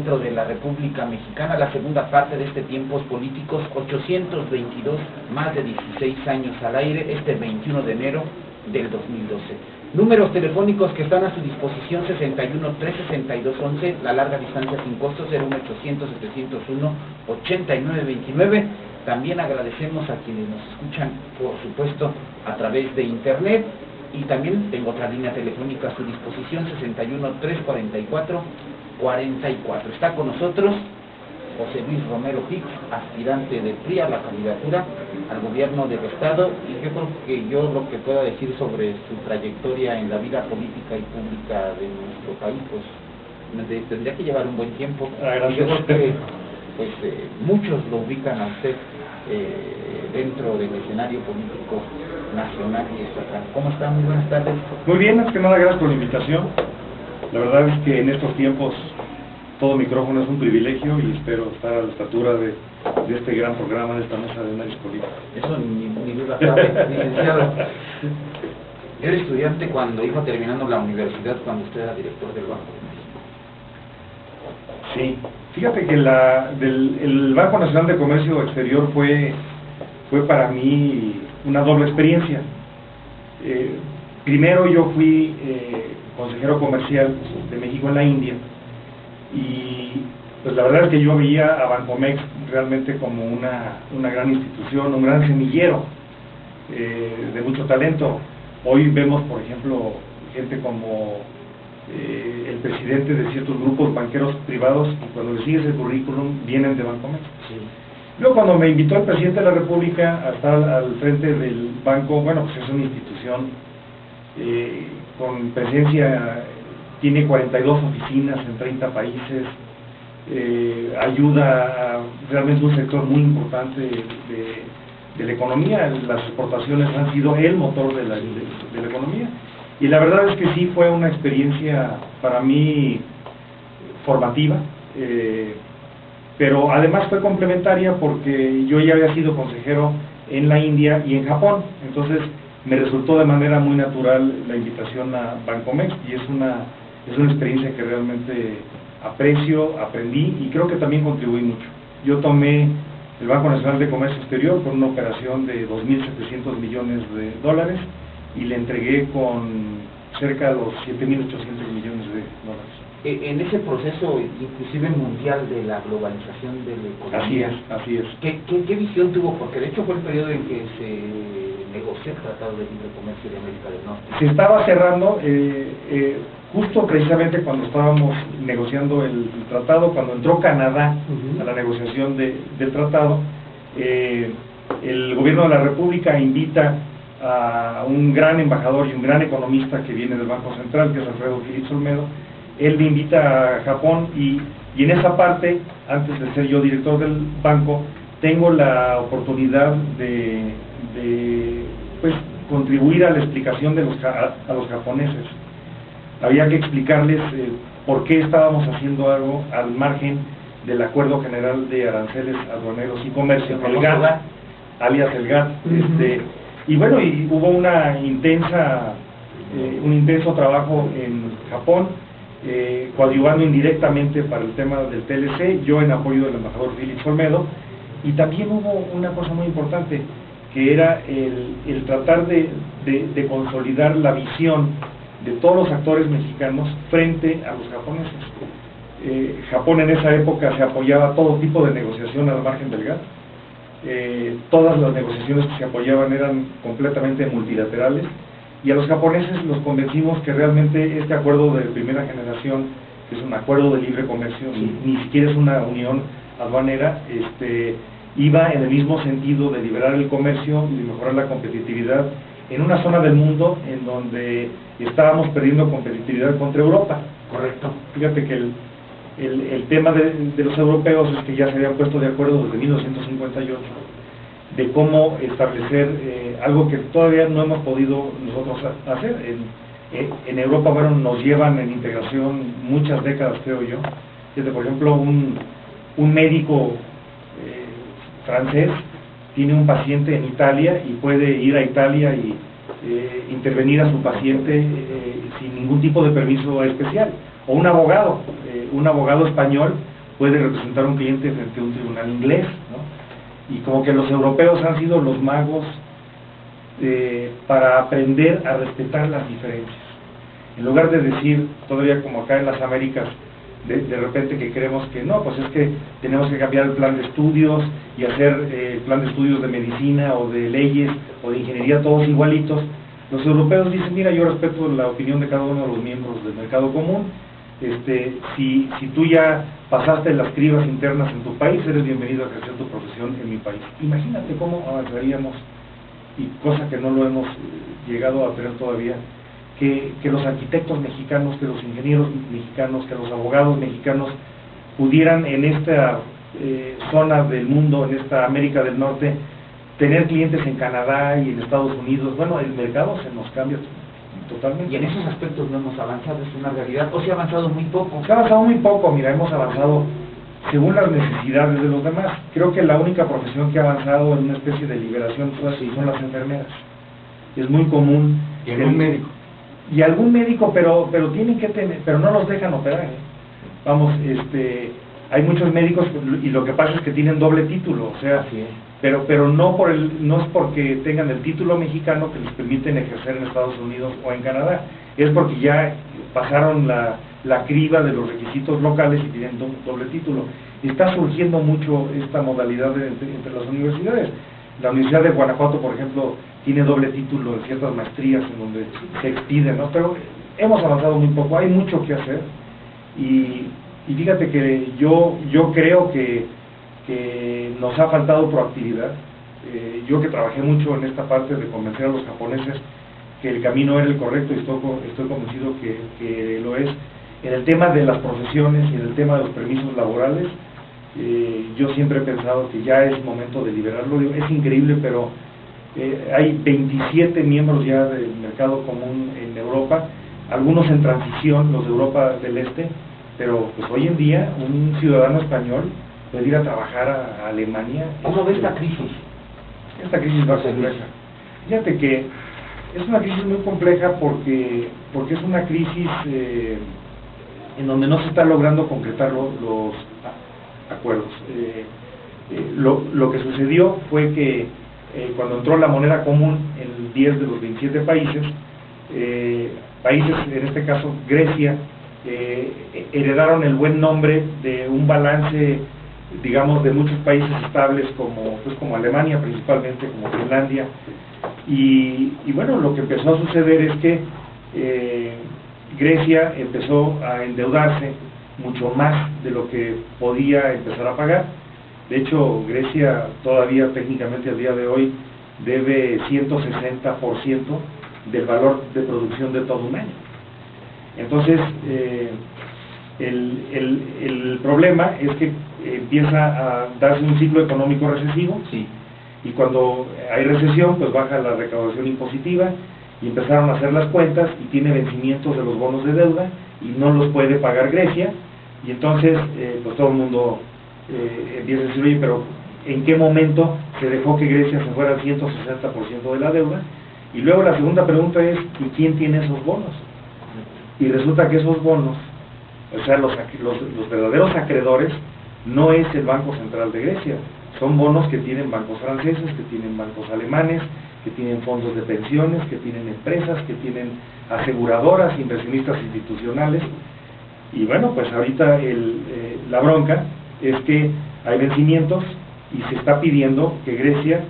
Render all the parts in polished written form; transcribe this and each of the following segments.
Dentro de la República Mexicana, la segunda parte de este Tiempos Políticos, 822, más de 16 años al aire, este 21 de enero del 2012. Números telefónicos que están a su disposición: 61 362 11, la larga distancia sin costo, 01800 701 8929. También agradecemos a quienes nos escuchan, por supuesto, a través de internet. Y también tengo otra línea telefónica a su disposición, 61 344 44. Está con nosotros José Luis Romero Hicks, aspirante del PRI a la candidatura al gobierno del Estado, y yo creo que lo que pueda decir sobre su trayectoria en la vida política y pública de nuestro país, pues tendría que llevar un buen tiempo. Y yo creo que muchos lo ubican a usted dentro del escenario político nacional y estatal. ¿Cómo está? Muy buenas tardes. Muy bien, antes que nada, gracias por la invitación. La verdad es que en estos tiempos todo micrófono es un privilegio y espero estar a la estatura de este gran programa, de esta mesa de análisis político. Eso ni duda cabe, licenciado. Yo era estudiante cuando iba terminando la universidad, cuando usted era director del Banco de México. Sí, fíjate que el Banco Nacional de Comercio Exterior fue para mí una doble experiencia. Primero yo fui consejero comercial de México en la India, y pues la verdad es que yo veía a Bancomex realmente como una gran institución, un gran semillero de mucho talento. Hoy vemos, por ejemplo, gente como el presidente de ciertos grupos banqueros privados, y cuando le sigues el currículum vienen de Bancomex. Sí. Luego, cuando me invitó el presidente de la República a estar al frente del banco, bueno, pues es una institución con presencia, tiene 42 oficinas en 30 países, ayuda a realmente un sector muy importante de la economía. Las exportaciones han sido el motor de la economía, y la verdad es que sí fue una experiencia para mí formativa, pero además fue complementaria porque yo ya había sido consejero en la India y en Japón. Entonces me resultó de manera muy natural la invitación a Bancomex, y es una experiencia que realmente aprecio, aprendí y creo que también contribuí mucho. Yo tomé el Banco Nacional de Comercio Exterior con una operación de 2.700 millones de dólares y le entregué con cerca de los 7.800 millones de dólares. En ese proceso, inclusive mundial, de la globalización de la economía, así es. ¿Qué visión tuvo? Porque de hecho fue el periodo en que se negoció el Tratado de Libre Comercio de América del Norte. Se estaba cerrando, justo precisamente cuando estábamos negociando el tratado, cuando entró Canadá a la negociación del tratado, el gobierno de la República invita a un gran embajador y un gran economista que viene del Banco Central, que es Alfredo Phillips Olmedo. Él me invita a Japón, y en esa parte, antes de ser yo director del banco, tengo la oportunidad de pues, contribuir a la explicación a los japoneses. Había que explicarles por qué estábamos haciendo algo al margen del Acuerdo General de Aranceles, Aduaneros y Comercio, el GATT, alias el GATT. Y bueno, y hubo un intenso trabajo en Japón, coadyuvando indirectamente para el tema del TLC, yo en apoyo del embajador Phillips Olmedo. Y también hubo una cosa muy importante, que era el tratar de consolidar la visión de todos los actores mexicanos frente a los japoneses. Japón en esa época se apoyaba a todo tipo de negociación al margen del GATT. Todas las negociaciones que se apoyaban eran completamente multilaterales, y a los japoneses los convencimos que realmente este acuerdo de primera generación, que es un acuerdo de libre comercio, ni siquiera es una unión aduanera, iba en el mismo sentido de liberar el comercio y de mejorar la competitividad en una zona del mundo en donde estábamos perdiendo competitividad contra Europa. Correcto. Fíjate que el tema de los europeos es que ya se habían puesto de acuerdo desde 1958 de cómo establecer algo que todavía no hemos podido nosotros hacer. En Europa, bueno, nos llevan en integración muchas décadas, creo yo. Desde, por ejemplo, un médico francés tiene un paciente en Italia y puede ir a Italia y intervenir a su paciente sin ningún tipo de permiso especial. O un abogado español puede representar un cliente frente a un tribunal inglés, ¿no? Y como que los europeos han sido los magos para aprender a respetar las diferencias. En lugar de decir, todavía como acá en las Américas, de repente que creemos que no, pues es que tenemos que cambiar el plan de estudios y hacer el plan de estudios de medicina o de leyes o de ingeniería todos igualitos. Los europeos dicen, mira, yo respeto la opinión de cada uno de los miembros del mercado común, si tú ya pasaste las cribas internas en tu país, eres bienvenido a ejercer tu profesión en mi país. Imagínate cómo avanzaríamos, y cosa que no lo hemos llegado a tener todavía, que los arquitectos mexicanos, que los ingenieros mexicanos, que los abogados mexicanos pudieran en esta zona del mundo, en esta América del Norte, tener clientes en Canadá y en Estados Unidos. Bueno, el mercado se nos cambia totalmente. Y en esos aspectos no hemos avanzado, es una realidad, o se ha avanzado muy poco. Se ha avanzado muy poco, mira, hemos avanzado según las necesidades de los demás. Creo que la única profesión que ha avanzado en una especie de liberación son las enfermeras. Es muy común. Y algún médico. Y algún médico, pero tienen que tener, pero no los dejan operar, Vamos, hay muchos médicos y lo que pasa es que tienen doble título, o sea, pero no es porque tengan el título mexicano que les permiten ejercer en Estados Unidos o en Canadá, es porque ya pasaron la criba de los requisitos locales y tienen doble título. Está surgiendo mucho esta modalidad entre las universidades. La Universidad de Guanajuato, por ejemplo, tiene doble título en ciertas maestrías en donde se expiden, ¿no? Pero hemos avanzado muy poco, hay mucho que hacer, y fíjate que yo creo que nos ha faltado proactividad. Yo que trabajé mucho en esta parte de convencer a los japoneses que el camino era el correcto, y estoy convencido que lo es. En el tema de las profesiones y en el tema de los permisos laborales, yo siempre he pensado que ya es momento de liberarlo. Es increíble, pero hay 27 miembros ya del mercado común en Europa, algunos en transición, los de Europa del Este, pero pues hoy en día un ciudadano español puede ir a trabajar a Alemania. ¿Cómo ve esta crisis? Esta crisis va a ser compleja. Fíjate que es una crisis muy compleja porque es una crisis en donde no se está logrando concretar los acuerdos. Lo que sucedió fue que cuando entró la moneda común en 10 de los 27 países, en este caso Grecia, heredaron el buen nombre de un balance, digamos, de muchos países estables como Alemania principalmente, como Finlandia, y bueno, lo que empezó a suceder es que Grecia empezó a endeudarse mucho más de lo que podía empezar a pagar. De hecho, Grecia todavía técnicamente al día de hoy debe 160% del valor de producción de todo un año. Entonces, el problema es que empieza a darse un ciclo económico recesivo, sí, y cuando hay recesión, pues baja la recaudación impositiva, y empezaron a hacer las cuentas, y tiene vencimientos de los bonos de deuda, y no los puede pagar Grecia, y entonces pues todo el mundo empieza a decir, oye, pero ¿en qué momento se dejó que Grecia se fuera al 160% de la deuda? Y luego la segunda pregunta es, ¿y quién tiene esos bonos? Y resulta que esos bonos, o sea, los verdaderos acreedores, no es el Banco Central de Grecia, son bonos que tienen bancos franceses, que tienen bancos alemanes, que tienen fondos de pensiones, que tienen empresas, que tienen aseguradoras, inversionistas institucionales. Y bueno, pues ahorita la bronca es que hay vencimientos y se está pidiendo que Grecia,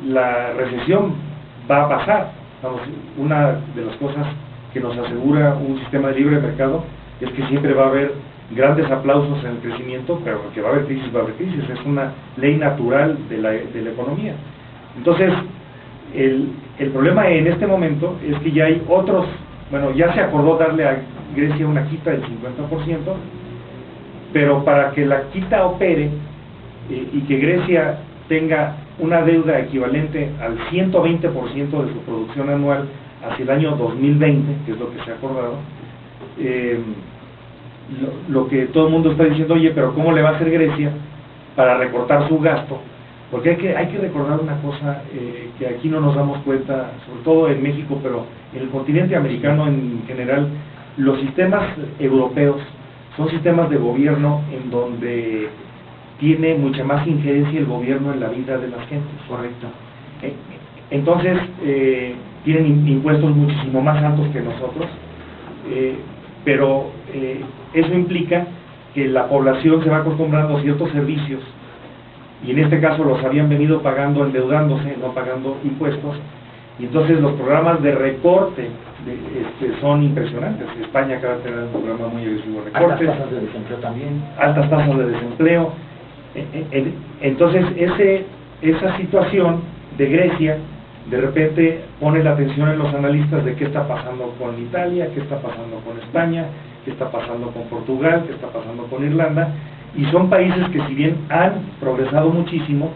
la recesión va a pasar. Vamos, una de las cosas que nos asegura un sistema de libre mercado es que siempre va a haber grandes aplausos en el crecimiento, pero que va a haber crisis, es una ley natural de la economía. Entonces, el problema en este momento es que ya hay otros, bueno, ya se acordó darle a Grecia una quita del 50%, pero para que la quita opere y que Grecia tenga una deuda equivalente al 120% de su producción anual hacia el año 2020, que es lo que se ha acordado, lo que todo el mundo está diciendo, oye, pero ¿cómo le va a hacer Grecia para recortar su gasto? Porque hay que recordar una cosa que aquí no nos damos cuenta, sobre todo en México, pero en el continente americano en general, los sistemas europeos son sistemas de gobierno en donde tiene mucha más injerencia el gobierno en la vida de las gentes. Correcto. Entonces, tienen impuestos muchísimo más altos que nosotros, pero eso implica que la población se va acostumbrando a ciertos servicios, y en este caso los habían venido pagando endeudándose, no pagando impuestos, y entonces los programas de recorte son impresionantes. España acaba de tener un programa muy agresivo de recortes. Altas tasas de desempleo también. Altas tasas de desempleo. Entonces, esa situación de Grecia, de repente pone la atención en los analistas de qué está pasando con Italia, qué está pasando con España, qué está pasando con Portugal, qué está pasando con Irlanda, y son países que, si bien han progresado muchísimo,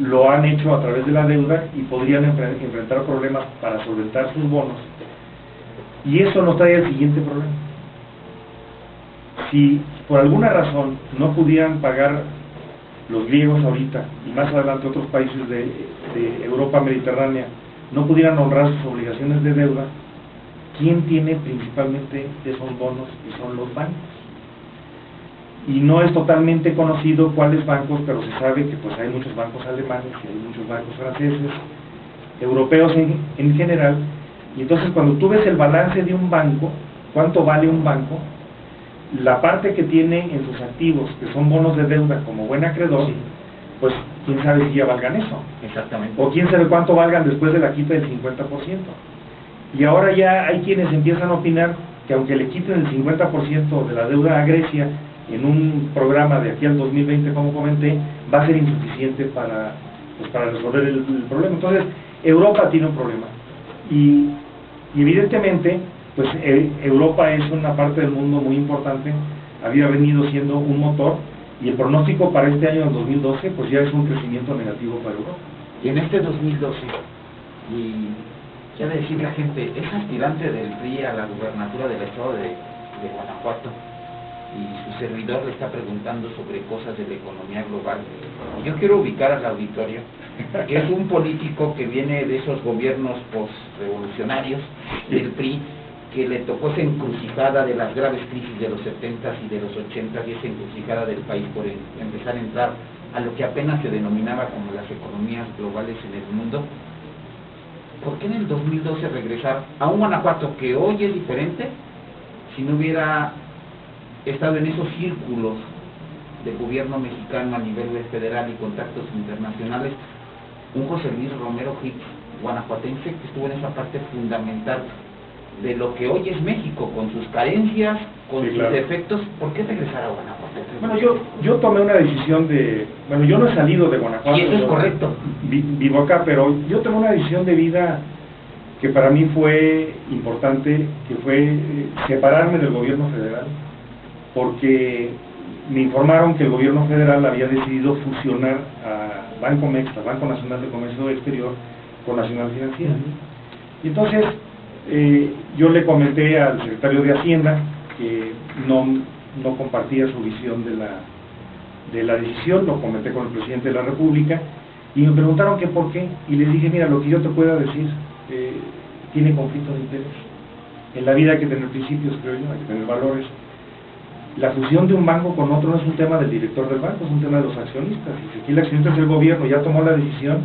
lo han hecho a través de la deuda y podrían enfrentar problemas para solventar sus bonos. Y eso nos trae el siguiente problema. Si por alguna razón no pudieran pagar los griegos ahorita, y más adelante otros países de Europa mediterránea, no pudieran honrar sus obligaciones de deuda, ¿quién tiene principalmente esos bonos? Y son los bancos. Y no es totalmente conocido cuáles bancos, pero se sabe que pues hay muchos bancos alemanes, y hay muchos bancos franceses, europeos en general. Y entonces, cuando tú ves el balance de un banco, cuánto vale un banco, la parte que tiene en sus activos, que son bonos de deuda como buen acreedor, sí, pues quién sabe si ya valgan eso. Exactamente. O quién sabe cuánto valgan después de la quita del 50%. Y ahora ya hay quienes empiezan a opinar que aunque le quiten el 50% de la deuda a Grecia en un programa de aquí al 2020, como comenté, va a ser insuficiente para resolver el problema. Entonces, Europa tiene un problema. Y evidentemente, pues Europa es una parte del mundo muy importante, había venido siendo un motor, y el pronóstico para este año, el 2012, pues ya es un crecimiento negativo para Europa. Y en este 2012, y ya de decir la gente, es aspirante del PRI a la gubernatura del estado de Guanajuato, y su servidor le está preguntando sobre cosas de la economía global. Y yo quiero ubicar al auditorio que es un político que viene de esos gobiernos postrevolucionarios del PRI, que le tocó esa encrucijada de las graves crisis de los 70s y de los 80s, y esa encrucijada del país por empezar a entrar a lo que apenas se denominaba como las economías globales en el mundo. ¿Por qué en el 2012 regresar a un Guanajuato que hoy es diferente si no hubiera estado en esos círculos de gobierno mexicano a nivel federal y contactos internacionales? Un José Luis Romero Hicks, guanajuatense, que estuvo en esa parte fundamental de lo que hoy es México, con sus carencias, con sus defectos. ¿Por qué regresar a Guanajuato? Bueno, yo tomé una decisión bueno, yo no he salido de Guanajuato. Y eso es correcto. Vivo acá, pero yo tomé una decisión de vida que para mí fue importante, que fue separarme del gobierno federal, porque me informaron que el gobierno federal había decidido fusionar a Banco Mexa, Banco Nacional de Comercio Exterior, con Nacional Financiera. Y entonces yo le comenté al secretario de Hacienda que no compartía su visión de la decisión, lo comenté con el presidente de la República, y me preguntaron que por qué, y les dije, mira, lo que yo te pueda decir tiene conflicto de interés. En la vida hay que tener principios, creo yo, hay que tener valores. La fusión de un banco con otro no es un tema del director del banco, es un tema de los accionistas. Y si aquí el accionista es el gobierno, ya tomó la decisión,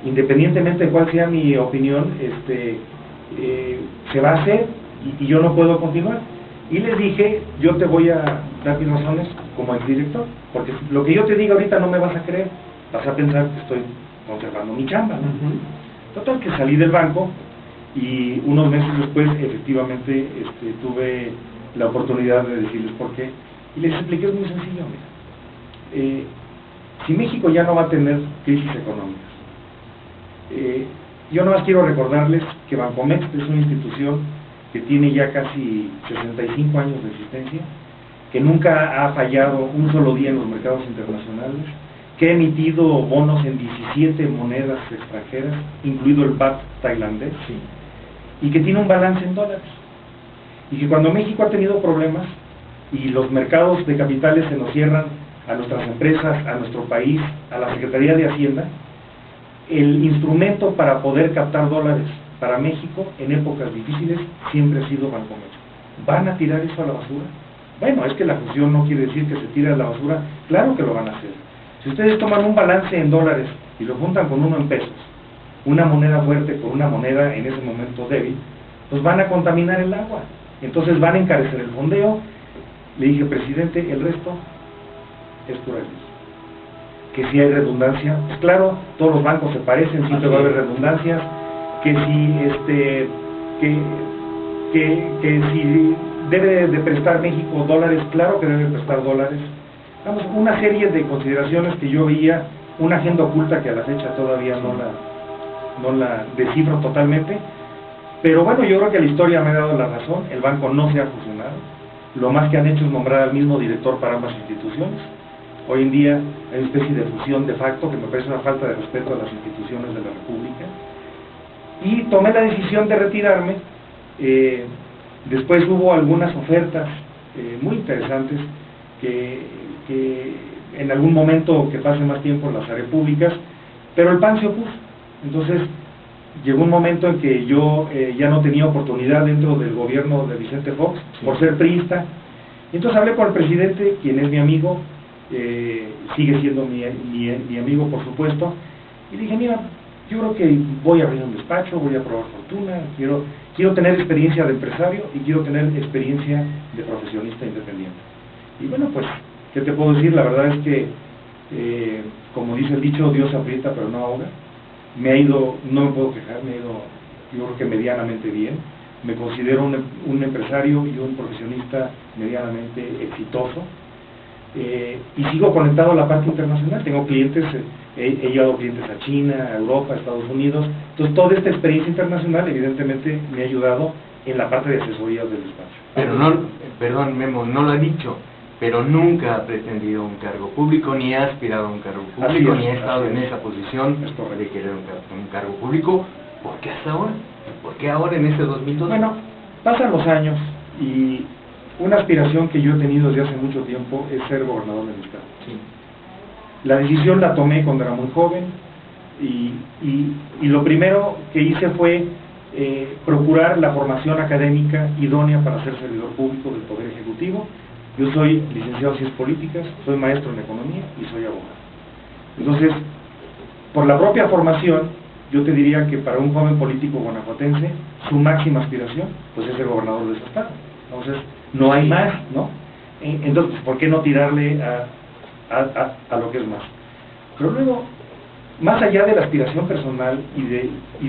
independientemente de cuál sea mi opinión, se va a hacer y yo no puedo continuar. Y les dije, yo te voy a dar mis razones como exdirector, porque lo que yo te diga ahorita no me vas a creer, vas a pensar que estoy conservando mi chamba, ¿no? Total, que salí del banco, y unos meses después efectivamente tuve la oportunidad de decirles por qué, y les expliqué. Es muy sencillo. Mira, si México ya no va a tener crisis económicas, yo nomás quiero recordarles que Bancomext es una institución que tiene ya casi 65 años de existencia, que nunca ha fallado un solo día en los mercados internacionales, que ha emitido bonos en 17 monedas extranjeras, incluido el baht tailandés, y que tiene un balance en dólares. Y que cuando México ha tenido problemas y los mercados de capitales se nos cierran a nuestras empresas, a nuestro país, a la Secretaría de Hacienda, el instrumento para poder captar dólares para México en épocas difíciles siempre ha sido Bancomext. ¿Van a tirar eso a la basura? Bueno, es que la fusión no quiere decir que se tire a la basura. Claro que lo van a hacer. Si ustedes toman un balance en dólares y lo juntan con uno en pesos, una moneda fuerte con una moneda en ese momento débil, pues van a contaminar el agua. Entonces van a encarecer el fondeo. Le dije, presidente, el resto es pura luz. Que si hay redundancia, pues claro, todos los bancos se parecen, siempre va a haber redundancias, que si debe de prestar México dólares, claro que debe prestar dólares. Vamos, una serie de consideraciones que yo veía, una agenda oculta que a la fecha todavía no la descifro totalmente, pero bueno, yo creo que la historia me ha dado la razón. El banco no se ha fusionado, lo más que han hecho es nombrar al mismo director para ambas instituciones. Hoy en día hay una especie de fusión de facto que me parece una falta de respeto a las instituciones de la República, y tomé la decisión de retirarme. Después hubo algunas ofertas muy interesantes que en algún momento que pase más tiempo las haré públicas, pero el PAN se opuso. Entonces llegó un momento en que yo ya no tenía oportunidad dentro del gobierno de Vicente Fox, por ser priista. Entonces hablé con el presidente, quien es mi amigo, sigue siendo mi amigo por supuesto, y dije, mira, yo creo que voy a abrir un despacho, voy a probar fortuna, quiero tener experiencia de empresario y quiero tener experiencia de profesionista independiente. Y bueno, pues, ¿qué te puedo decir? La verdad es que, como dice el dicho, Dios aprieta pero no ahoga. Me ha ido, no me puedo quejar, me ha ido, yo creo que medianamente bien. Me considero un empresario y un profesionista medianamente exitoso. Y sigo conectado a la parte internacional. Tengo clientes, he llevado clientes a China, a Europa, a Estados Unidos. Entonces toda esta experiencia internacional evidentemente me ha ayudado en la parte de asesoría del despacho. Pero no, perdón Memo, no lo ha dicho, pero nunca ha pretendido un cargo público, ni ha aspirado a un cargo público, ni ha estado en esa posición de querer un cargo público. ¿Por qué hasta ahora? ¿Por qué ahora en ese 2002? Bueno, pasan los años y una aspiración que yo he tenido desde hace mucho tiempo es ser gobernador del estado. Sí. La decisión la tomé cuando era muy joven y lo primero que hice fue procurar la formación académica idónea para ser servidor público del Poder Ejecutivo. Yo soy licenciado en Ciencias Políticas, soy maestro en Economía y soy abogado. Entonces, por la propia formación, yo te diría que para un joven político guanajuatense, su máxima aspiración pues es ser gobernador de ese estado. Entonces, no hay más, ¿no? Entonces, ¿por qué no tirarle a lo que es más? Pero luego, más allá de la aspiración personal y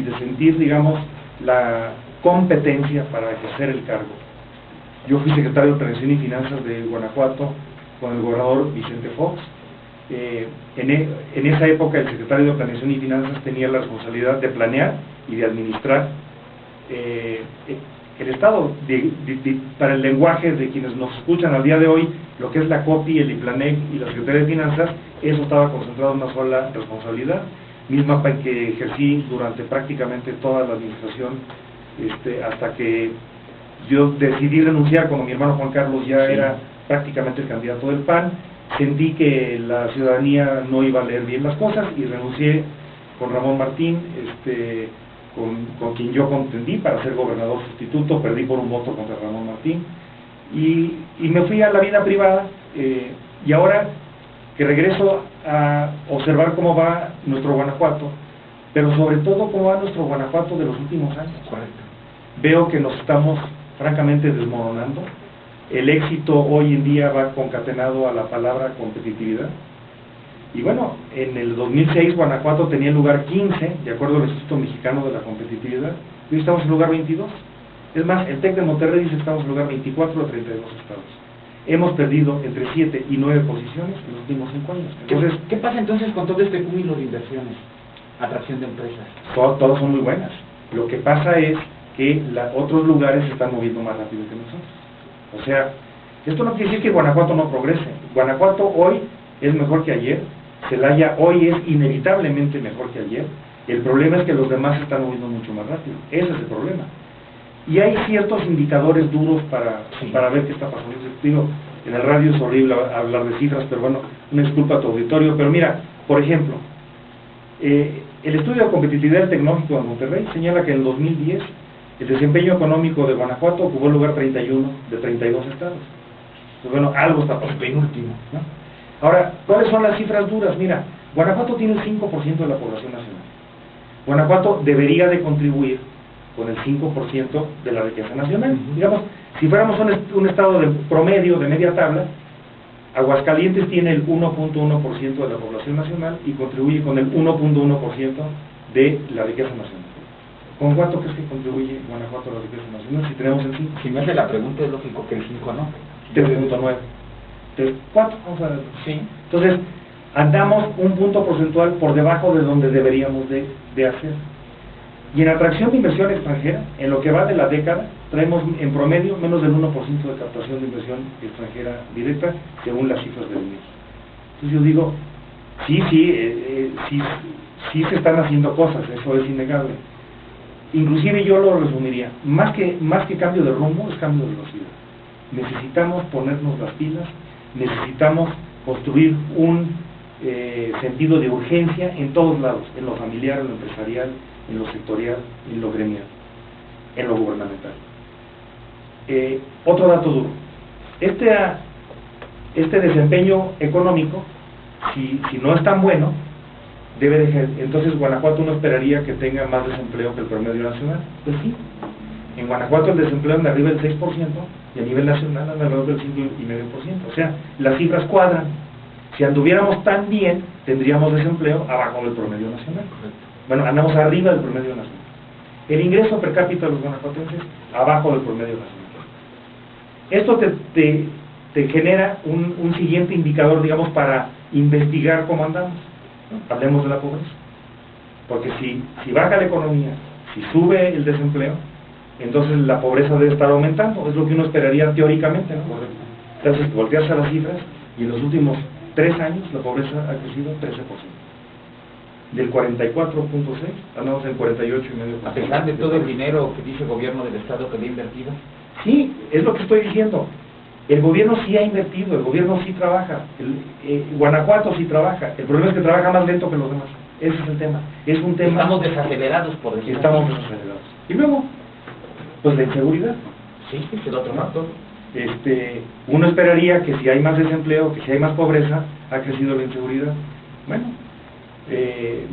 de sentir, digamos, la competencia para ejercer el cargo, yo fui secretario de Planeación y Finanzas de Guanajuato con el gobernador Vicente Fox. En esa época el secretario de Planeación y Finanzas tenía la responsabilidad de planear y de administrar el Estado. Para el lenguaje de quienes nos escuchan al día de hoy, lo que es la COPI, el IPLANEC y la Secretaría de Finanzas, eso estaba concentrado en una sola responsabilidad, misma que ejercí durante prácticamente toda la administración, hasta que yo decidí renunciar cuando mi hermano Juan Carlos ya era prácticamente el candidato del PAN. Sentí que la ciudadanía no iba a leer bien las cosas y renuncié con Ramón Martín, con quien yo contendí para ser gobernador sustituto. Perdí por un voto contra Ramón Martín y me fui a la vida privada, y ahora que regreso a observar cómo va nuestro Guanajuato, pero sobre todo cómo va nuestro Guanajuato de los últimos años. Veo que nos estamos francamente desmoronando. El éxito hoy en día va concatenado a la palabra competitividad. Y bueno, en el 2006 Guanajuato tenía el lugar 15, de acuerdo al Instituto Mexicano de la Competitividad, y hoy estamos en el lugar 22. Es más, el TEC de Monterrey dice que estamos en el lugar 24 de 32 estados. Hemos perdido entre 7 y 9 posiciones en los últimos 5 años. Entonces, ¿Qué pasa entonces con todo este cúmulo de inversiones? Atracción de empresas. Todas son muy buenas. Lo que pasa es que otros lugares se están moviendo más rápido que nosotros. O sea, esto no quiere decir que Guanajuato no progrese. Guanajuato hoy es mejor que ayer, Celaya hoy es inevitablemente mejor que ayer. El problema es que los demás se están moviendo mucho más rápido. Ese es el problema. Y hay ciertos indicadores duros para ver qué está pasando. Digo, en el radio es horrible hablar de cifras, pero bueno, una disculpa a tu auditorio. Pero mira, por ejemplo, el estudio de competitividad del tecnológico de Monterrey señala que en el 2010 el desempeño económico de Guanajuato ocupó el lugar 31 de 32 estados. Pues bueno, algo está pasando. Penúltimo, ¿no? Ahora, ¿cuáles son las cifras duras? Mira, Guanajuato tiene el 5% de la población nacional. Guanajuato debería de contribuir con el 5% de la riqueza nacional. Digamos, si fuéramos un estado de promedio, de media tabla, Aguascalientes tiene el 1.1% de la población nacional y contribuye con el 1.1% de la riqueza nacional. ¿Con cuánto crees que contribuye Guanajuato a la riqueza nacional si tenemos el 5? Si me hace la pregunta, es lógico que el 5 no. 3.9. 4, vamos a ver. Sí. Entonces, andamos un punto porcentual por debajo de donde deberíamos de hacer. Y en atracción de inversión extranjera, en lo que va de la década, traemos en promedio menos del 1% de captación de inversión extranjera directa, según las cifras del INEGI. Entonces yo digo, sí se están haciendo cosas, eso es innegable. Inclusive yo lo resumiría, más que cambio de rumbo, es cambio de velocidad. Necesitamos ponernos las pilas, necesitamos construir un sentido de urgencia en todos lados, en lo familiar, en lo empresarial, en lo sectorial, en lo gremial, en lo gubernamental. Otro dato duro, este desempeño económico, si no es tan bueno, entonces Guanajuato no esperaría que tenga más desempleo que el promedio nacional. Pues sí, en Guanajuato el desempleo anda arriba del 6% y a nivel nacional anda alrededor del 5,5%. O sea, las cifras cuadran. Si anduviéramos tan bien, tendríamos desempleo abajo del promedio nacional. Bueno, andamos arriba del promedio nacional. El ingreso per cápita de los guanajuatenses, abajo del promedio nacional. Esto te genera un siguiente indicador, digamos, para investigar cómo andamos. Hablemos de la pobreza. Porque si baja la economía, si sube el desempleo, entonces la pobreza debe estar aumentando. Es lo que uno esperaría teóricamente, ¿no? Entonces, volteas a las cifras y en los últimos 3 años la pobreza ha crecido 13%. Del 44.6 andamos en 48,5%. A pesar de todo el dinero que dice el gobierno del estado que le ha invertido. Sí, es lo que estoy diciendo. El gobierno sí ha invertido, el gobierno sí trabaja, Guanajuato sí trabaja. El problema es que trabaja más lento que los demás. Ese es el tema. Es un tema. Estamos desacelerados, por decirlo. Estamos desacelerados. Y luego, pues la inseguridad. Sí, es el otro factor. Uno esperaría que si hay más desempleo, que si hay más pobreza, ha crecido la inseguridad. Bueno,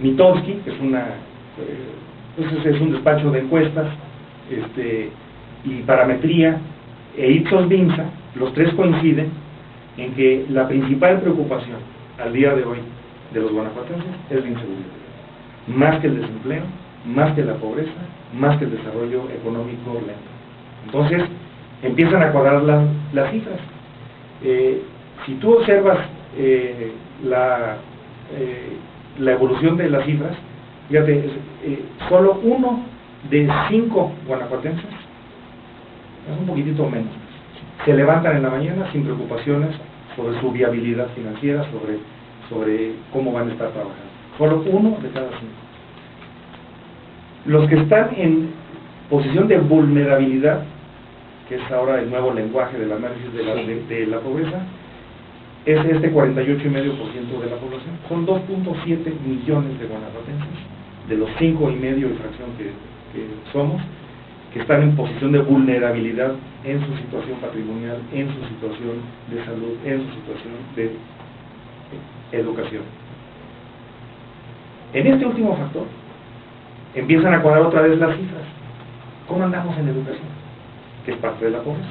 Mitofsky, que es un despacho de encuestas y parametría, e Ipsos Vinsa, los tres coinciden en que la principal preocupación al día de hoy de los guanajuatenses es la inseguridad. Más que el desempleo, más que la pobreza, más que el desarrollo económico lento. Entonces, empiezan a cuadrar las cifras. Si tú observas la evolución de las cifras, fíjate, solo 1 de 5 guanajuatenses, es un poquitito menos, se levantan en la mañana sin preocupaciones sobre su viabilidad financiera, sobre cómo van a estar trabajando. Solo 1 de cada 5. Los que están en posición de vulnerabilidad, que es ahora el nuevo lenguaje del análisis de la pobreza, es 48,5% de la población. Son 2.7 millones de guanajuatenses, de los 5,5 y fracción que somos, que están en posición de vulnerabilidad en su situación patrimonial, en su situación de salud, en su situación de educación. En este último factor, empiezan a cuadrar otra vez las cifras. ¿Cómo andamos en educación? Que es parte de la pobreza.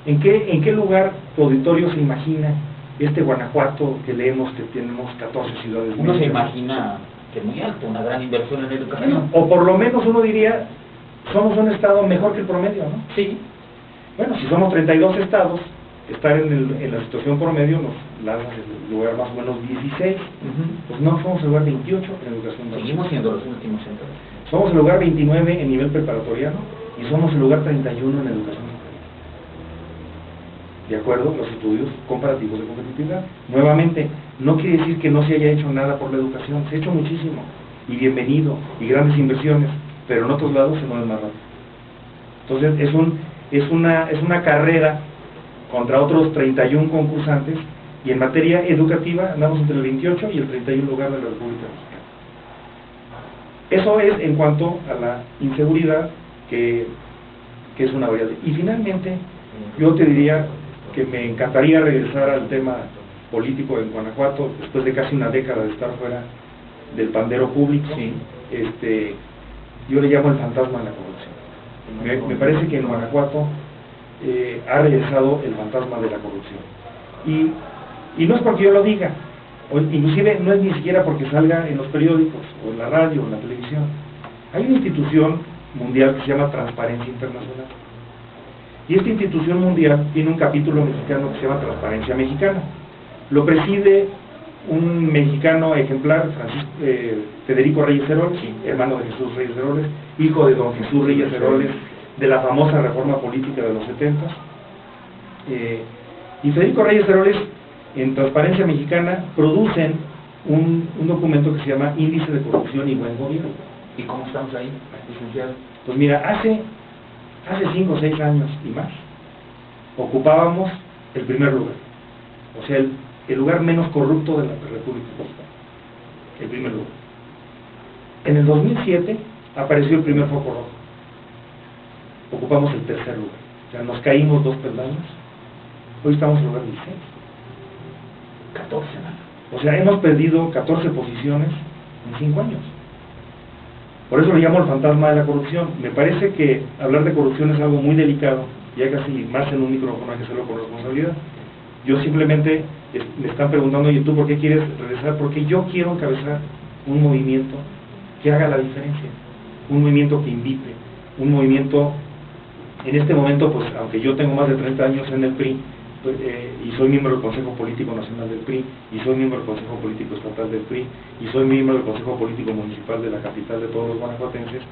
¿En qué lugar tu auditorio se imagina este Guanajuato que leemos que tenemos 14 ciudades? Uno se imagina que es muy alto, una gran inversión en educación. Bueno, o por lo menos uno diría, somos un estado mejor que el promedio, ¿no? Sí. Bueno, si somos 32 estados, estar en la situación promedio nos lanza el lugar más o menos 16. Pues no, somos el lugar 28 en educación. Seguimos siendo los últimos en todo. Somos el lugar 29 en nivel preparatoriano y somos el lugar 31 en educación. De acuerdo a los estudios comparativos de competitividad. Nuevamente, no quiere decir que no se haya hecho nada por la educación, se ha hecho muchísimo, y bienvenido, y grandes inversiones, pero en otros lados se mueven más rápido. Entonces, es una carrera contra otros 31 concursantes, y en materia educativa andamos entre el 28 y el 31 lugar de la República Mexicana. Eso es en cuanto a la inseguridad, que es una variable. Y finalmente, yo te diría, que me encantaría regresar al tema político en Guanajuato, después de casi una década de estar fuera del pandero público. Sí. Yo le llamo el fantasma de la corrupción. Me parece que en Guanajuato ha regresado el fantasma de la corrupción. Y no es porque yo lo diga, o inclusive no es ni siquiera porque salga en los periódicos, o en la radio, o en la televisión. Hay una institución mundial que se llama Transparencia Internacional. Y esta institución mundial tiene un capítulo mexicano que se llama Transparencia Mexicana. Lo preside un mexicano ejemplar, Federico Reyes Heroles, hermano de Jesús Reyes Heroles, hijo de don Jesús Reyes Heroles, de la famosa reforma política de los 70. Y Federico Reyes Heroles, en Transparencia Mexicana, producen un documento que se llama Índice de Corrupción y Buen Gobierno. ¿Y cómo estamos ahí, licenciado? Pues mira, hace 5 o 6 años y más, ocupábamos el primer lugar. O sea, el lugar menos corrupto de la República Mexicana. El primer lugar. En el 2007 apareció el primer foco rojo. Ocupamos el tercer lugar. O sea, nos caímos 2 peldaños. Hoy estamos en el lugar 16. 14, ¿no? O sea, hemos perdido 14 posiciones en 5 años. Por eso le llamo el fantasma de la corrupción. Me parece que hablar de corrupción es algo muy delicado, ya casi más en un micrófono hay que hacerlo con responsabilidad. Yo simplemente me están preguntando, oye, ¿tú por qué quieres regresar? Porque yo quiero encabezar un movimiento que haga la diferencia, un movimiento que invite, un movimiento, en este momento, pues, aunque yo tengo más de 30 años en el PRI, pues, y soy miembro del Consejo Político Nacional del PRI, y soy miembro del Consejo Político Estatal del PRI, y soy miembro del Consejo Político Municipal de la capital de todos los guanajuatenses,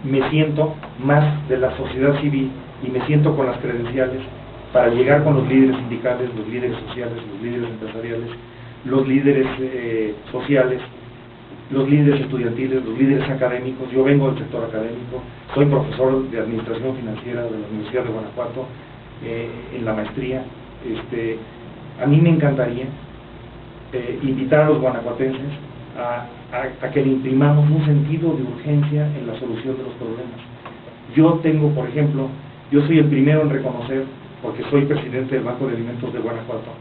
me siento más de la sociedad civil y me siento con las credenciales para llegar con los líderes sindicales, los líderes sociales, los líderes empresariales, los líderes sociales, los líderes estudiantiles, los líderes académicos. Yo vengo del sector académico, soy profesor de Administración Financiera de la Universidad de Guanajuato, en la maestría. A mí me encantaría invitar a los guanajuatenses a que le imprimamos un sentido de urgencia en la solución de los problemas. Yo tengo, por ejemplo, yo soy el primero en reconocer, porque soy presidente del Banco de Alimentos de Guanajuato,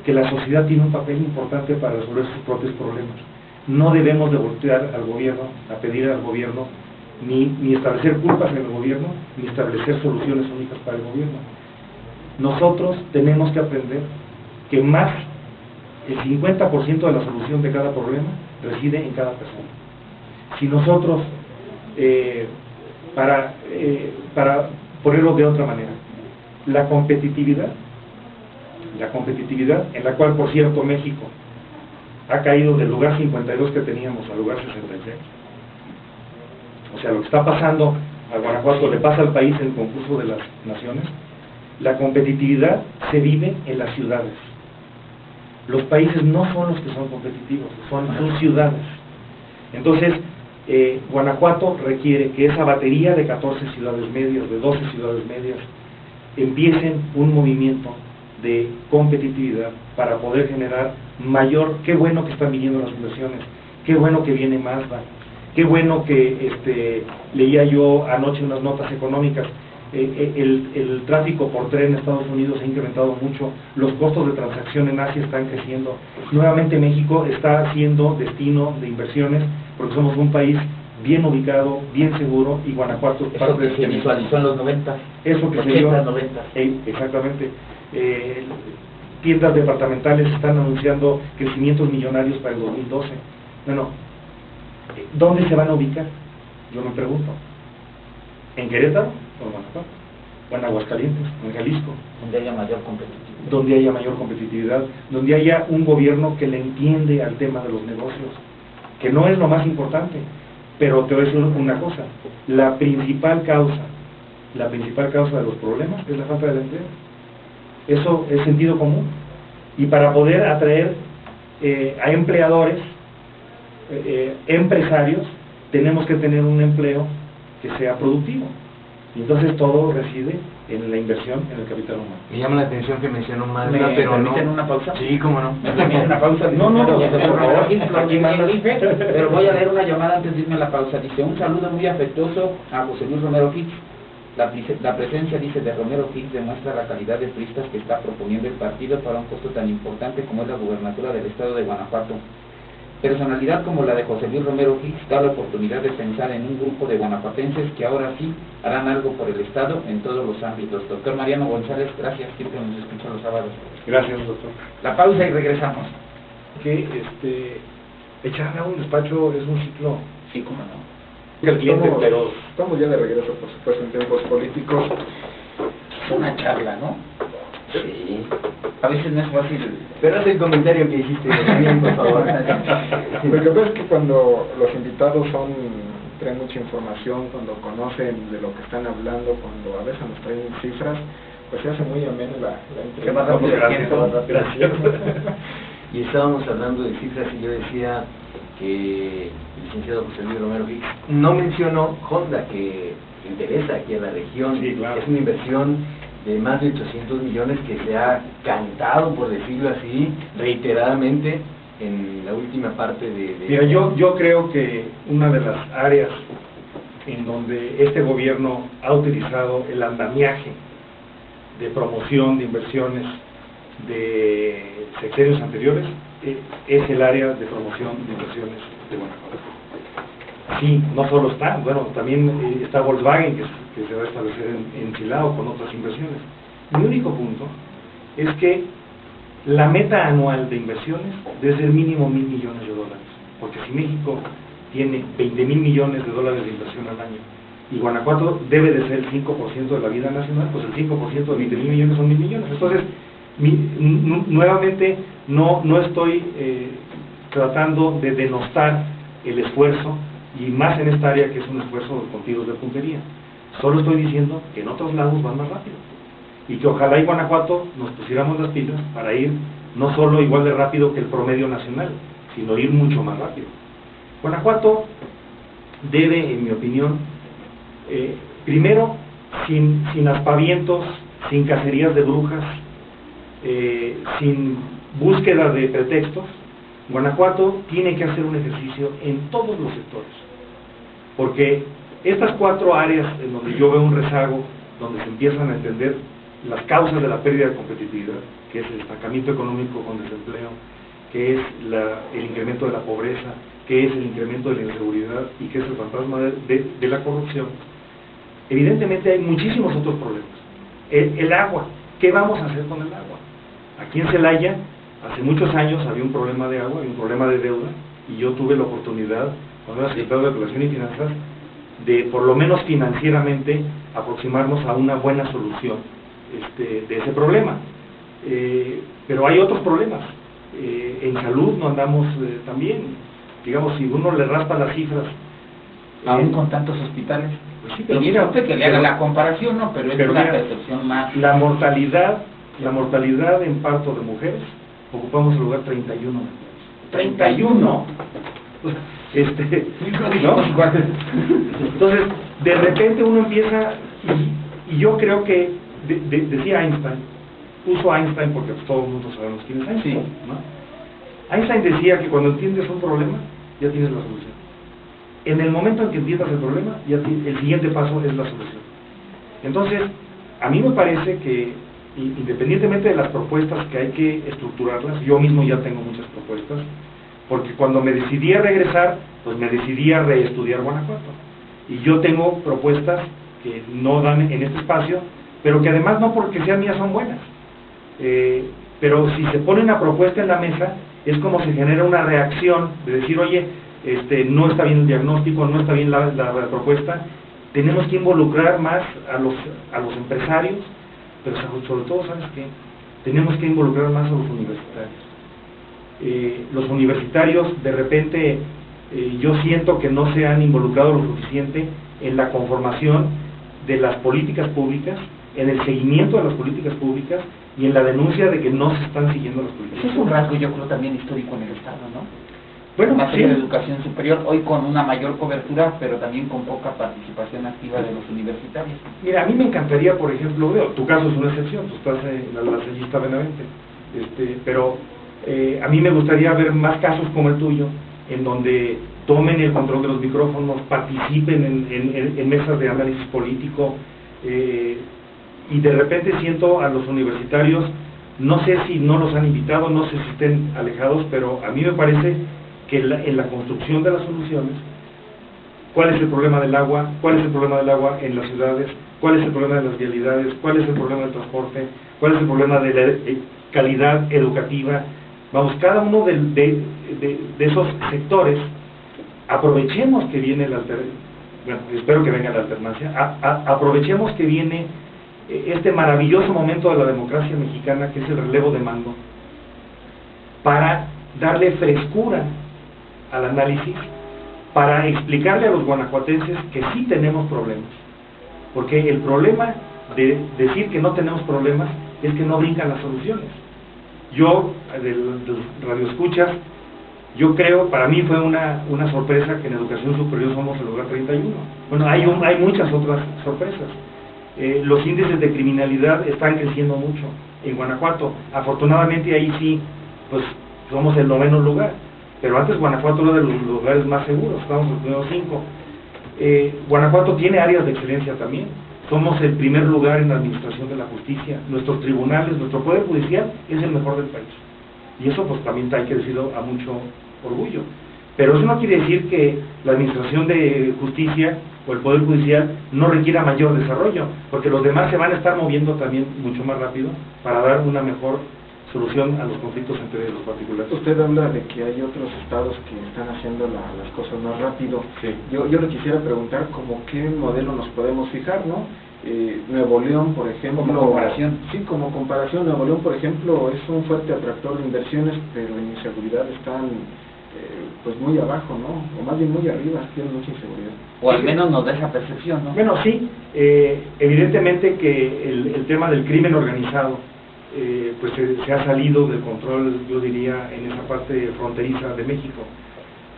que la sociedad tiene un papel importante para resolver sus propios problemas. No debemos de voltear al gobierno, a pedir al gobierno, ni establecer culpas en el gobierno, ni establecer soluciones únicas para el gobierno. Nosotros tenemos que aprender que más el 50% de la solución de cada problema reside en cada persona. Si nosotros, para ponerlo de otra manera, la competitividad en la cual, por cierto, México ha caído del lugar 52 que teníamos al lugar 66. O sea, lo que está pasando a Guanajuato le pasa al país en el concurso de las naciones. La competitividad se vive en las ciudades. Los países no son los que son competitivos, son sus ciudades. Entonces, Guanajuato requiere que esa batería de 14 ciudades medias, de 12 ciudades medias, empiecen un movimiento de competitividad para poder generar mayor. Qué bueno que están viniendo las inversiones, qué bueno que viene Mazda, qué bueno que leía yo anoche unas notas económicas. El tráfico por tren en Estados Unidos se ha incrementado mucho, los costos de transacción en Asia están creciendo. Nuevamente México está siendo destino de inversiones porque somos un país bien ubicado, bien seguro, y Guanajuato es parte de... Eso que se visualizó en los 90, eso que 80, se dio, 90. Exactamente. Tiendas departamentales están anunciando crecimientos millonarios para el 2012. Bueno, ¿dónde se van a ubicar? Yo me pregunto. ¿En Querétaro o en Guanajuato? ¿O en Aguascalientes? ¿O en Jalisco? Donde haya mayor competitividad. Donde haya mayor competitividad, donde haya un gobierno que le entiende al tema de los negocios, que no es lo más importante, pero te voy a decir una cosa, la principal causa de los problemas es la falta de empleo. Eso es sentido común. Y para poder atraer a empleadores, empresarios, tenemos que tener un empleo que sea productivo. Y entonces todo reside en la inversión en el capital humano. Me llama la atención que mencionó Mazda, ¿Me pero no. permiten una pausa? Sí, cómo no. ¿Me permiten una pausa? No, pero voy a leer una llamada antes de irme a la pausa. Dice, un saludo muy afectuoso a José Luis Romero Quich. La presencia, dice, de Romero Hicks demuestra la calidad de turistas que está proponiendo el partido para un costo tan importante como es la gubernatura del estado de Guanajuato. Personalidad como la de José Luis Romero Hicks da la oportunidad de pensar en un grupo de guanajuatenses que ahora sí harán algo por el estado en todos los ámbitos. Doctor Mariano González, gracias, siempre nos escucha los sábados. Gracias, doctor. La pausa y regresamos. Que echar a un despacho es un ciclo. Sí, cómo no. El cliente, pero estamos ya de regreso, por supuesto, en tiempos políticos. Es una charla, ¿no? Sí. A veces no es fácil. Pero haz el comentario que hiciste también, por favor. Lo que pasa es que cuando los invitados traen mucha información, cuando conocen de lo que están hablando, cuando a veces nos traen cifras, pues se hace muy amena la Qué más rápido el tiempo. Gracias. Y estábamos hablando de cifras y yo decía que el licenciado José Luis Romero Hicks no mencionó Honda, que interesa aquí a la región. Sí, claro. Es una inversión de más de 800 millones que se ha cantado, por decirlo así, reiteradamente en la última parte de... Mira, yo creo que una de las áreas en donde este gobierno ha utilizado el andamiaje de promoción de inversiones de sexenios anteriores es el área de promoción de inversiones de Guanajuato. Sí, no solo está, bueno, también está Volkswagen, que se va a establecer en Silao con otras inversiones. Mi único punto es que la meta anual de inversiones debe ser mínimo 1,000 millones de dólares, porque si México tiene 20,000 millones de dólares de inversión al año y Guanajuato debe de ser el 5% de la vida nacional, pues el 5% de 20,000 millones son 1,000 millones. Entonces, nuevamente no estoy tratando de denostar el esfuerzo, y más en esta área que es un esfuerzo con tiros de puntería. Solo estoy diciendo que en otros lados van más rápido, y que ojalá en Guanajuato nos pusiéramos las pilas para ir no solo igual de rápido que el promedio nacional, sino ir mucho más rápido. Guanajuato debe, en mi opinión, primero, sin aspavientos, sin cacerías de brujas, sin búsqueda de pretextos, Guanajuato tiene que hacer un ejercicio en todos los sectores, porque estas 4 áreas en donde yo veo un rezago, donde se empiezan a entender las causas de la pérdida de competitividad, que es el estancamiento económico con desempleo, que es el incremento de la pobreza, que es el incremento de la inseguridad y que es el fantasma de la corrupción. Evidentemente hay muchísimos otros problemas. El agua, ¿qué vamos a hacer con el agua? Aquí en Celaya, hace muchos años había un problema de agua, había un problema de deuda, y yo tuve la oportunidad, cuando era secretario de Regulación y Finanzas, de por lo menos financieramente aproximarnos a una buena solución de ese problema. Pero hay otros problemas. En salud no andamos tan bien. Digamos, si uno le raspa las cifras... Aún con tantos hospitales. Pues sí, pero y mira usted que le haga la comparación, ¿no? Pero es una percepción más... La mortalidad en parto de mujeres, ocupamos el lugar 31. 31. ¿no? Entonces, de repente uno empieza, y yo creo que, decía Einstein, uso Einstein porque todo el mundo sabemos quién es Einstein, sí. ¿no? Einstein decía que cuando entiendes un problema, ya tienes la solución. En el momento en que entiendas el problema, el siguiente paso es la solución. Entonces, a mí me parece que, independientemente de las propuestas que hay que estructurarlas, yo mismo ya tengo muchas propuestas, porque cuando me decidí a regresar, pues me decidí a reestudiar Guanajuato. Y yo tengo propuestas que no dan en este espacio, pero que además no porque sean mías son buenas. Pero si se pone una propuesta en la mesa, es como se genera una reacción de decir, oye, no está bien el diagnóstico, no está bien la propuesta, tenemos que involucrar más a los empresarios, pero sobre todo, ¿sabes qué? Tenemos que involucrar más a los universitarios. Los universitarios, de repente, yo siento que no se han involucrado lo suficiente en la conformación de las políticas públicas, en el seguimiento de las políticas públicas y en la denuncia de que no se están siguiendo las políticas públicas. Ese es un rasgo, yo creo, también histórico en el Estado, ¿no? Bueno, más allá de educación superior, hoy con una mayor cobertura, pero también con poca participación activa de los universitarios. Mira, a mí me encantaría, por ejemplo, tu caso es una excepción, tú estás en la lasallista Benavente, pero a mí me gustaría ver más casos como el tuyo, en donde tomen el control de los micrófonos, participen en mesas de análisis político, y de repente siento a los universitarios, no sé si no los han invitado, no sé si estén alejados, pero a mí me parece que en la construcción de las soluciones, ¿cuál es el problema del agua? ¿Cuál es el problema del agua en las ciudades? ¿Cuál es el problema de las vialidades? ¿Cuál es el problema del transporte? ¿Cuál es el problema de la calidad educativa? Vamos, cada uno de esos sectores, aprovechemos que viene la alternancia, bueno, espero que venga la alternancia, aprovechemos que viene este maravilloso momento de la democracia mexicana, que es el relevo de mando, para darle frescura al análisis, para explicarle a los guanajuatenses que sí tenemos problemas, porque el problema de decir que no tenemos problemas es que no brincan las soluciones. Yo, de los radioescuchas, yo creo, para mí fue una sorpresa que en educación superior somos el lugar 31. Bueno, hay muchas otras sorpresas. Los índices de criminalidad están creciendo mucho en Guanajuato. Afortunadamente ahí sí, pues somos el 9º lugar, pero antes Guanajuato era de los lugares más seguros, estamos en los primeros 5. Guanajuato tiene áreas de excelencia también. Somos el primer lugar en la administración de la justicia. Nuestros tribunales, nuestro poder judicial es el mejor del país. Y eso pues también hay que decirlo a mucho orgullo. Pero eso no quiere decir que la administración de justicia o el poder judicial no requiera mayor desarrollo, porque los demás se van a estar moviendo también mucho más rápido para dar una mejor solución a los conflictos entre los particulares. Usted habla de que hay otros estados que están haciendo las cosas más rápido. Sí. Yo le quisiera preguntar como qué modelo nos podemos fijar, ¿no? Nuevo León, por ejemplo... Como comparación. Sí, como comparación. Nuevo León, por ejemplo, es un fuerte atractor de inversiones, pero en inseguridad están pues muy abajo, ¿no? O más bien muy arriba, tienen mucha inseguridad. O al menos nos da esa percepción, ¿no? Bueno, sí, evidentemente que el tema del crimen organizado pues se ha salido del control, yo diría, en esa parte fronteriza de México.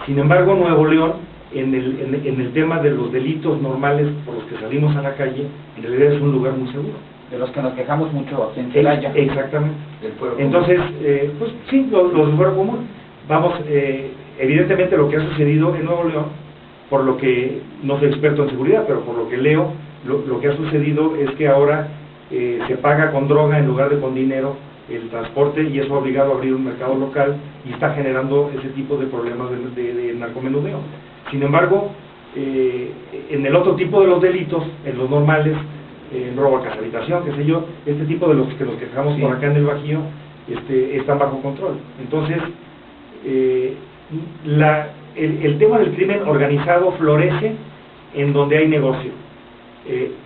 Sin embargo, Nuevo León, en el tema de los delitos normales por los que salimos a la calle, en realidad es un lugar muy seguro. De los que nos quejamos mucho aquí en Celaya. Exactamente. Del fuero Entonces, pues sí, los de fuero común. Vamos, evidentemente lo que ha sucedido en Nuevo León, por lo que, no soy experto en seguridad, pero por lo que leo, lo que ha sucedido es que ahora se paga con droga en lugar de con dinero el transporte, y eso ha obligado a abrir un mercado local y está generando ese tipo de problemas de narcomenudeo. Sin embargo, en el otro tipo de los delitos, en los normales, robo a casa habitación, qué sé yo, este tipo de los que nos quejamos por acá en el Bajío, están bajo control. Entonces, el tema del crimen organizado florece en donde hay negocio.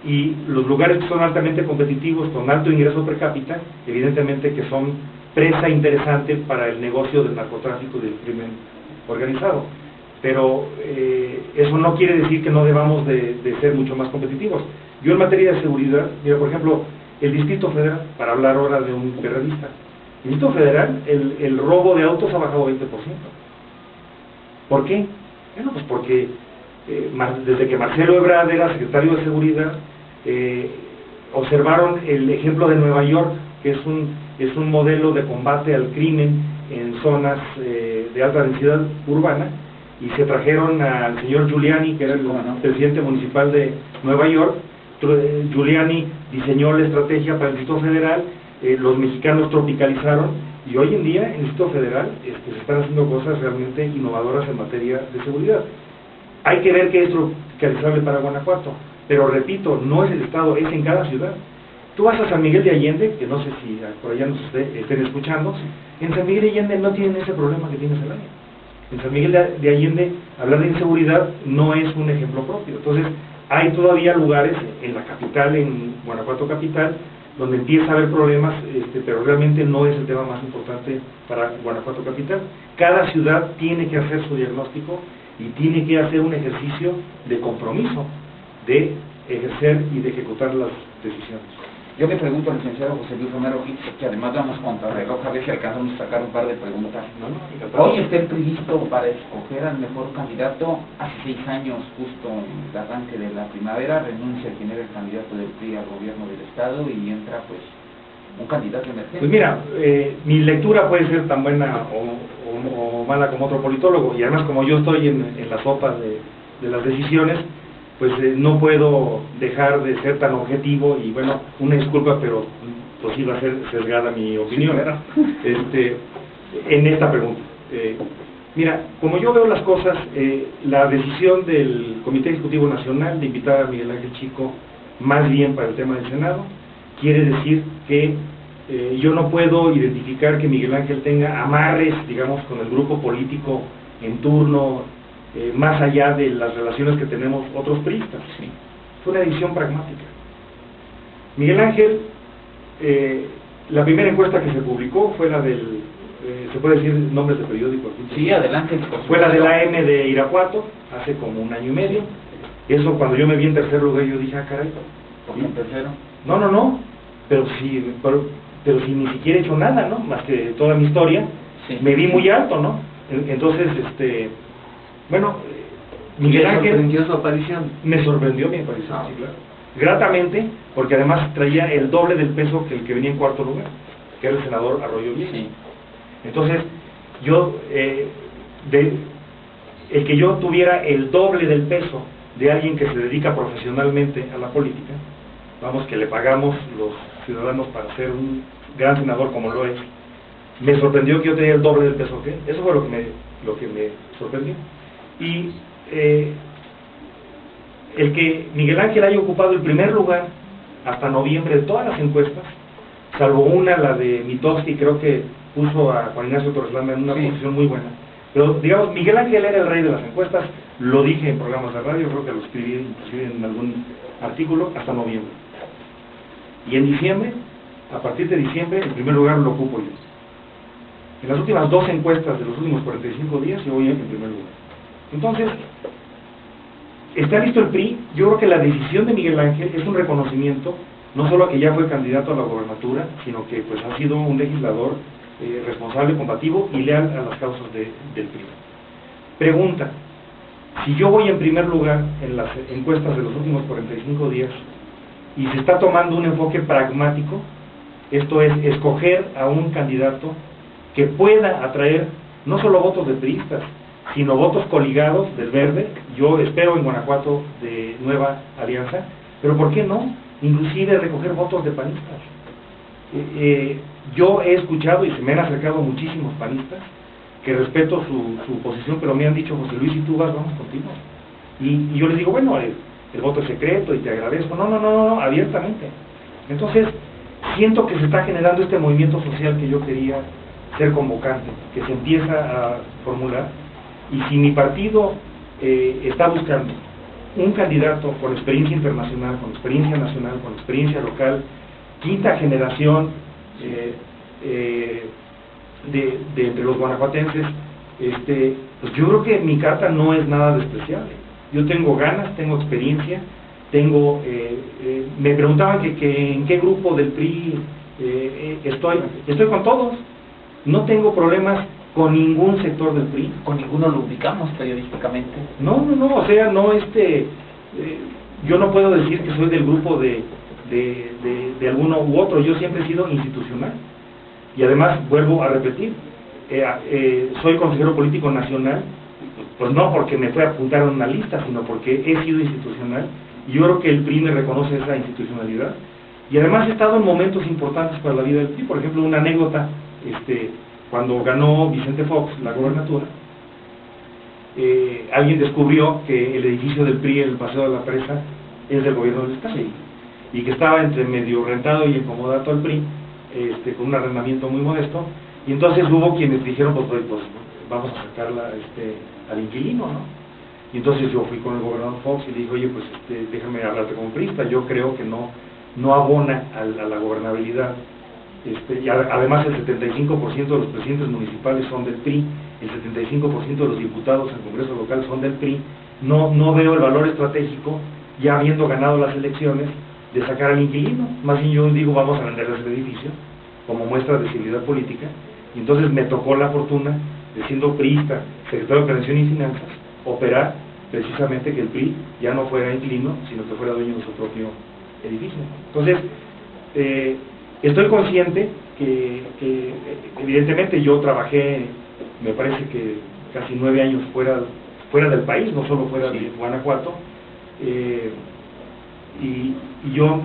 Y los lugares que son altamente competitivos, con alto ingreso per cápita, evidentemente que son presa interesante para el negocio del narcotráfico y del crimen organizado. Pero eso no quiere decir que no debamos de ser mucho más competitivos. Yo en materia de seguridad, mira, por ejemplo, el Distrito Federal, para hablar ahora de un periodista, el Distrito Federal, el robo de autos ha bajado 20%. ¿Por qué? Bueno, pues porque desde que Marcelo Ebrard era secretario de Seguridad, observaron el ejemplo de Nueva York, que es un modelo de combate al crimen en zonas de alta densidad urbana, y se trajeron al señor Giuliani, que era el presidente municipal de Nueva York. Giuliani diseñó la estrategia para el Distrito Federal, los mexicanos tropicalizaron, y hoy en día en el Distrito Federal se están haciendo cosas realmente innovadoras en materia de seguridad. Hay que ver qué es tropicalizable para Guanajuato, pero repito, no es el estado, es en cada ciudad. Tú vas a San Miguel de Allende, que no sé si por allá nos estén escuchando, en San Miguel de Allende no tienen ese problema que tiene Celaya. En San Miguel de Allende, hablar de inseguridad no es un ejemplo propio. Entonces, hay todavía lugares en la capital, en Guanajuato capital, donde empieza a haber problemas, pero realmente no es el tema más importante para Guanajuato capital. Cada ciudad tiene que hacer su diagnóstico y tiene que hacer un ejercicio de compromiso, de ejercer y de ejecutar las decisiones. Yo le pregunto al licenciado José Luis Romero, que además vamos contra reloj, a ver si alcanzamos a sacar un par de preguntas. Hoy está el PRI listo para escoger al mejor candidato. Hace 6 años, justo en el arranque de la primavera, renuncia quien era el candidato del PRI al gobierno del estado y entra pues un candidato emergente. Pues mira, mi lectura puede ser tan buena o mala como otro politólogo, y además como yo estoy en la sopa de las decisiones, pues no puedo dejar de ser tan objetivo y bueno, una disculpa, pero pues iba a ser sesgada mi opinión en esta pregunta. Mira, como yo veo las cosas, la decisión del Comité Ejecutivo Nacional de invitar a Miguel Ángel Chico más bien para el tema del Senado, quiere decir que yo no puedo identificar que Miguel Ángel tenga amarres, digamos, con el grupo político en turno, más allá de las relaciones que tenemos otros priistas. Sí. Fue una decisión pragmática. Miguel Ángel, la primera encuesta que se publicó fue la del, ¿se puede decir nombres de periódicos? Sí, adelante. Fue la de la M de Irapuato, hace como 1 año y medio. Eso cuando yo me vi en tercer lugar, yo dije, ah, caray. ¿Por qué en tercero? No, pero si ni siquiera he hecho nada, ¿no? Más que toda mi historia, sí. Me vi muy alto, ¿no? Entonces, bueno, Miguel Ángel... ¿Me sorprendió su aparición? Me sorprendió mi aparición, sí, claro. Gratamente, porque además traía el doble del peso que el que venía en cuarto lugar, que era el senador Arroyo Viejo. Sí. Entonces, yo, el que yo tuviera el doble del peso de alguien que se dedica profesionalmente a la política, vamos, que le pagamos los ciudadanos para ser un gran senador como lo es, me sorprendió que yo tenía el doble del peso que él. Eso fue lo que me sorprendió. Y el que Miguel Ángel haya ocupado el primer lugar hasta noviembre de todas las encuestas, salvo una, la de Mitofsky, creo que puso a Juan Ignacio Torres Landa en una posición muy buena. Pero, digamos, Miguel Ángel era el rey de las encuestas, lo dije en programas de radio, creo que lo escribí inclusive en algún artículo, hasta noviembre. Y en diciembre, a partir de diciembre, el primer lugar lo ocupo yo. En las últimas 2 encuestas de los últimos 45 días, yo voy en primer lugar. Entonces, está listo el PRI. Yo creo que la decisión de Miguel Ángel es un reconocimiento, no solo a que ya fue candidato a la gobernatura, sino que pues ha sido un legislador responsable, combativo y leal a las causas del PRI. Pregunta: si yo voy en primer lugar en las encuestas de los últimos 45 días y se está tomando un enfoque pragmático, esto es, escoger a un candidato que pueda atraer no solo votos de priistas, sino votos coligados del Verde, yo espero en Guanajuato de Nueva Alianza, pero ¿por qué no? Inclusive recoger votos de panistas. Yo he escuchado y se me han acercado muchísimos panistas que respeto su posición, pero me han dicho, José Luis, si tú vas, vamos contigo. Y yo les digo, bueno, el voto es secreto y te agradezco. No, abiertamente. Entonces, siento que se está generando este movimiento social que yo quería ser convocante, que se empieza a formular, y si mi partido está buscando un candidato con experiencia internacional, con experiencia nacional, con experiencia local, quinta generación entre los guanajuatenses, pues yo creo que mi carta no es nada despreciable. Yo tengo ganas, tengo experiencia, me preguntaban que en qué grupo del PRI estoy con todos, no tengo problemas con ningún sector del PRI. ¿Con ninguno lo ubicamos periodísticamente? No, o sea, no yo no puedo decir que soy del grupo de alguno u otro. Yo siempre he sido institucional y además vuelvo a repetir, soy consejero político nacional, pues no porque me fue a apuntar en una lista, sino porque he sido institucional, y yo creo que el PRI me reconoce esa institucionalidad, y además he estado en momentos importantes para la vida del PRI. Por ejemplo, una anécdota, cuando ganó Vicente Fox la gobernatura, alguien descubrió que el edificio del PRI, el Paseo de la Presa, es del gobierno del Estado, y que estaba entre medio rentado y incomodato al PRI, con un arrendamiento muy modesto, y entonces hubo quienes dijeron, pues vamos a sacarla al inquilino, ¿no? Y entonces yo fui con el gobernador Fox y le dije, oye, pues déjame hablarte como priista, yo creo que no abona a la gobernabilidad. Y además el 75% de los presidentes municipales son del PRI, el 75% de los diputados en el Congreso local son del PRI, no veo el valor estratégico, ya habiendo ganado las elecciones, de sacar al inquilino. Más bien yo digo, vamos a vender ese edificio como muestra de civilidad política, y entonces me tocó la fortuna de, siendo priista, secretario de Planeación y Finanzas, operar precisamente que el PRI ya no fuera inquilino, sino que fuera dueño de su propio edificio. Entonces, estoy consciente que evidentemente yo trabajé, me parece que casi 9 años fuera del país, no solo fuera de Guanajuato, y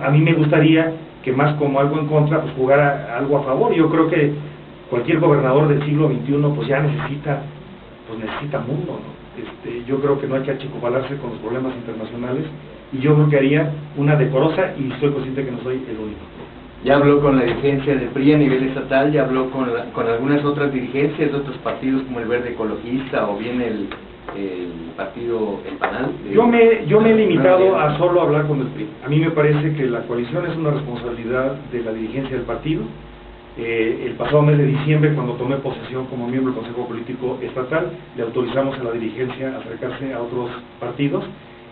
a mí me gustaría que más como algo en contra, pues jugara algo a favor. Yo creo que cualquier gobernador del siglo XXI pues ya necesita mundo, ¿no? Yo creo que no hay que achicopalarse con los problemas internacionales, y yo creo que haría una decorosa, y soy consciente que no soy el único. Ya habló con la dirigencia del PRI a nivel estatal, ya habló con algunas otras dirigencias de otros partidos como el Verde Ecologista o bien el partido El Panal. Yo me he limitado a solo hablar con el PRI. A mí me parece que la coalición es una responsabilidad de la dirigencia del partido. El pasado mes de diciembre, cuando tomé posesión como miembro del Consejo Político Estatal, le autorizamos a la dirigencia a acercarse a otros partidos,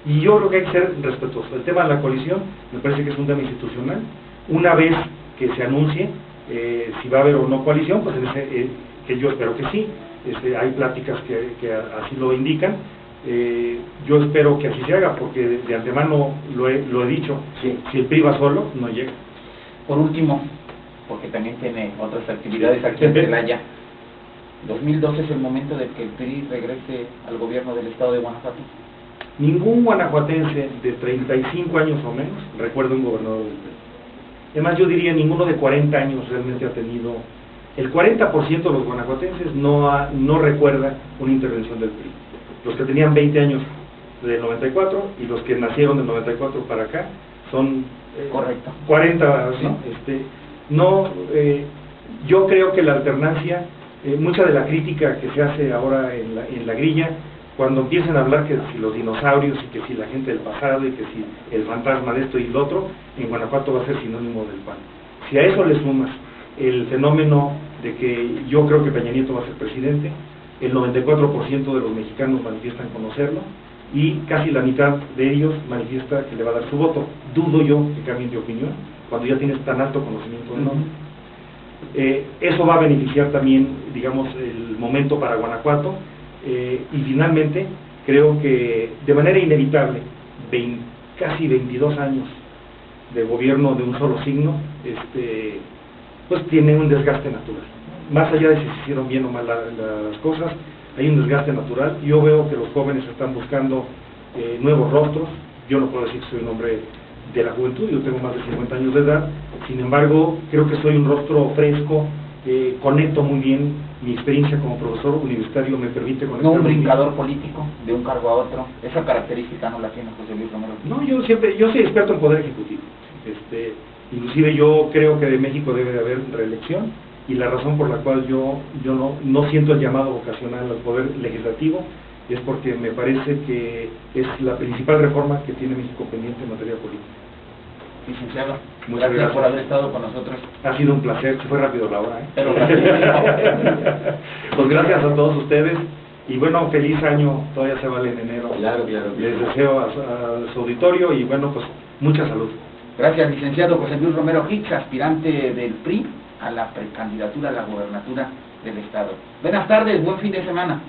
y yo creo que hay que ser respetuoso. El tema de la coalición me parece que es un tema institucional. Una vez que se anuncie si va a haber o no coalición, pues que yo espero que sí, hay pláticas que así lo indican. Yo espero que así se haga, porque de antemano lo he dicho, sí. Si el PRI va solo, no llega. Por último, porque también tiene otras actividades aquí en Celaya, 2012 es el momento de que el PRI regrese al gobierno del estado de Guanajuato. Ningún guanajuatense de 35 años o menos recuerda un gobernador del PRI. Además, yo diría ninguno de 40 años realmente ha tenido. El 40% de los guanajuatenses no recuerda una intervención del PRI. Los que tenían 20 años del 94 y los que nacieron del 94 para acá son correcto. 40, ¿no? Yo creo que la alternancia, mucha de la crítica que se hace ahora en la grilla, cuando empiezan a hablar que si los dinosaurios y que si la gente del pasado y que si el fantasma de esto y lo otro, en Guanajuato va a ser sinónimo del PAN. Si a eso le sumas el fenómeno de que yo creo que Peña Nieto va a ser presidente, el 94% de los mexicanos manifiestan conocerlo, y casi la mitad de ellos manifiesta que le va a dar su voto. Dudo yo que cambien de opinión cuando ya tienes tan alto conocimiento del nombre. Eso va a beneficiar también, digamos, el momento para Guanajuato. Y finalmente, creo que de manera inevitable, casi 22 años de gobierno de un solo signo, pues tiene un desgaste natural. Más allá de si se hicieron bien o mal las cosas, hay un desgaste natural. Yo veo que los jóvenes están buscando nuevos rostros. Yo no puedo decir que soy un hombre de la juventud, yo tengo más de 50 años de edad, sin embargo, creo que soy un rostro fresco, conecto muy bien, mi experiencia como profesor universitario me permite conectar. No un brincador político de un cargo a otro, esa característica no la tiene José Luis Romero. No, yo soy experto en poder ejecutivo. Inclusive yo creo que de México debe de haber reelección, y la razón por la cual yo no siento el llamado vocacional al poder legislativo es porque me parece que es la principal reforma que tiene México pendiente en materia política. Licenciado, muchas gracias por haber estado con nosotros. Ha sido un placer, se fue rápido la hora, Pero pues gracias a todos ustedes, y bueno, feliz año, todavía se vale en enero. Claro. Les deseo a su auditorio, y bueno, pues mucha salud. Gracias, licenciado José Luis Romero Hicks, aspirante del PRI a la precandidatura a la gobernatura del estado. Buenas tardes, buen fin de semana.